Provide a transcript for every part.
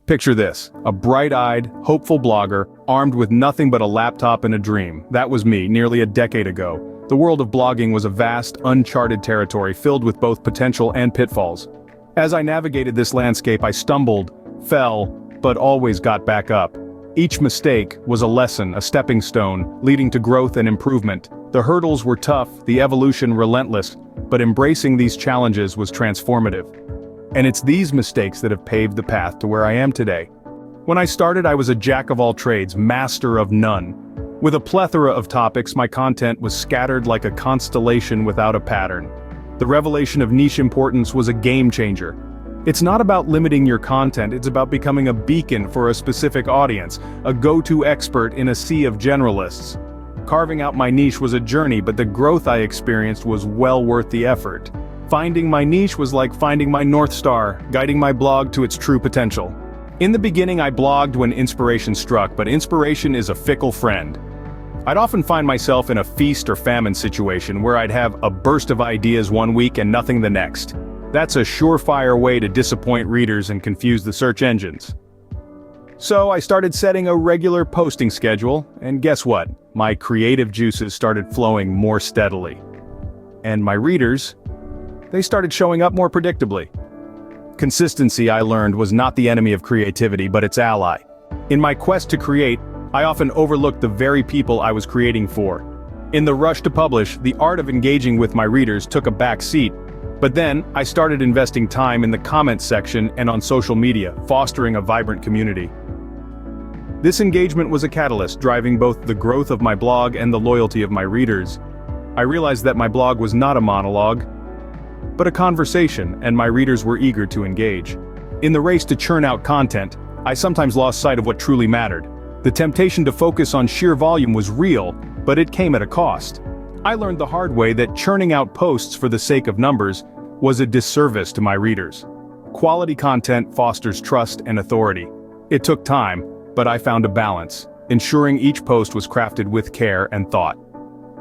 Picture this, a bright-eyed, hopeful blogger, armed with nothing but a laptop and a dream. That was me, nearly a decade ago. The world of blogging was a vast, uncharted territory filled with both potential and pitfalls. As I navigated this landscape, I stumbled, fell, but always got back up. Each mistake was a lesson, a stepping stone, leading to growth and improvement. The hurdles were tough, the evolution relentless, but embracing these challenges was transformative. And it's these mistakes that have paved the path to where I am today. When I started, I was a jack of all trades, master of none. With a plethora of topics, my content was scattered like a constellation without a pattern. The revelation of niche importance was a game changer. It's not about limiting your content, it's about becoming a beacon for a specific audience, a go-to expert in a sea of generalists. Carving out my niche was a journey, but the growth I experienced was well worth the effort. Finding my niche was like finding my North Star, guiding my blog to its true potential. In the beginning, I blogged when inspiration struck, but inspiration is a fickle friend. I'd often find myself in a feast or famine situation where I'd have a burst of ideas one week and nothing the next. That's a surefire way to disappoint readers and confuse the search engines. So I started setting a regular posting schedule, and guess what? My creative juices started flowing more steadily. And my readers, they started showing up more predictably. Consistency, I learned, was not the enemy of creativity, but its ally. In my quest to create, I often overlooked the very people I was creating for. In the rush to publish, the art of engaging with my readers took a back seat. But then, I started investing time in the comments section and on social media, fostering a vibrant community. This engagement was a catalyst, driving both the growth of my blog and the loyalty of my readers. I realized that my blog was not a monologue, but a conversation, and my readers were eager to engage. In the race to churn out content, I sometimes lost sight of what truly mattered. The temptation to focus on sheer volume was real, but it came at a cost. I learned the hard way that churning out posts for the sake of numbers was a disservice to my readers. Quality content fosters trust and authority. It took time, but I found a balance, ensuring each post was crafted with care and thought.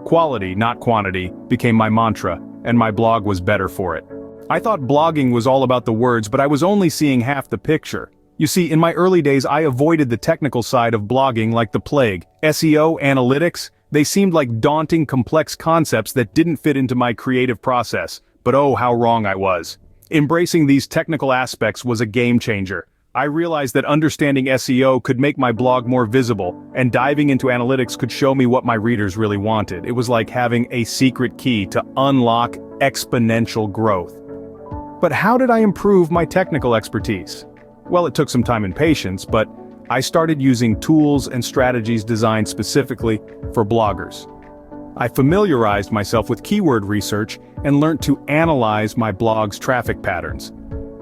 Quality, not quantity, became my mantra, and my blog was better for it. I thought blogging was all about the words, but I was only seeing half the picture. You see, in my early days, I avoided the technical side of blogging like the plague. SEO, analytics, they seemed like daunting, complex concepts that didn't fit into my creative process. But oh, how wrong I was. Embracing these technical aspects was a game changer. I realized that understanding SEO could make my blog more visible, and diving into analytics could show me what my readers really wanted. It was like having a secret key to unlock exponential growth. But how did I improve my technical expertise? Well, it took some time and patience, but I started using tools and strategies designed specifically for bloggers. I familiarized myself with keyword research and learned to analyze my blog's traffic patterns.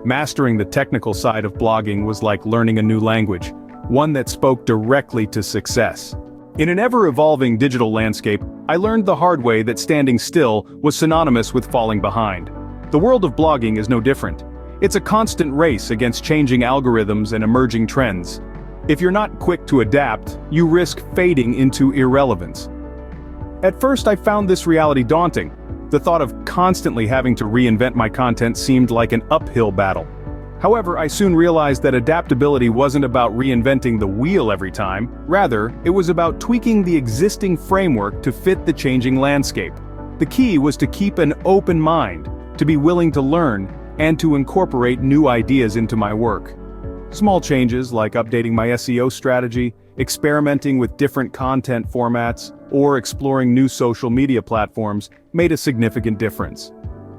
Mastering the technical side of blogging was like learning a new language, one that spoke directly to success. In an ever-evolving digital landscape, I learned the hard way that standing still was synonymous with falling behind. The world of blogging is no different. It's a constant race against changing algorithms and emerging trends. If you're not quick to adapt, you risk fading into irrelevance. At first, I found this reality daunting. The thought of constantly having to reinvent my content seemed like an uphill battle. However, I soon realized that adaptability wasn't about reinventing the wheel every time. Rather, it was about tweaking the existing framework to fit the changing landscape. The key was to keep an open mind, to be willing to learn, and to incorporate new ideas into my work. Small changes like updating my SEO strategy, experimenting with different content formats, or exploring new social media platforms made a significant difference.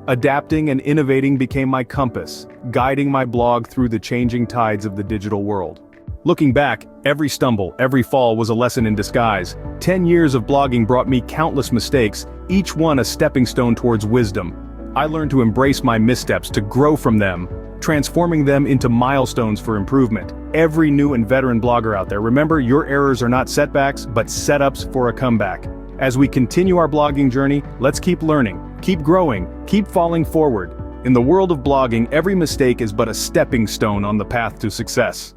Adapting and innovating became my compass, guiding my blog through the changing tides of the digital world. Looking back, every stumble, every fall was a lesson in disguise. 10 years of blogging brought me countless mistakes, each one a stepping stone towards wisdom. I learned to embrace my missteps, to grow from them, transforming them into milestones for improvement. Every new and veteran blogger out there, remember, your errors are not setbacks, but setups for a comeback. As we continue our blogging journey, let's keep learning, keep growing, keep falling forward. In the world of blogging, every mistake is but a stepping stone on the path to success.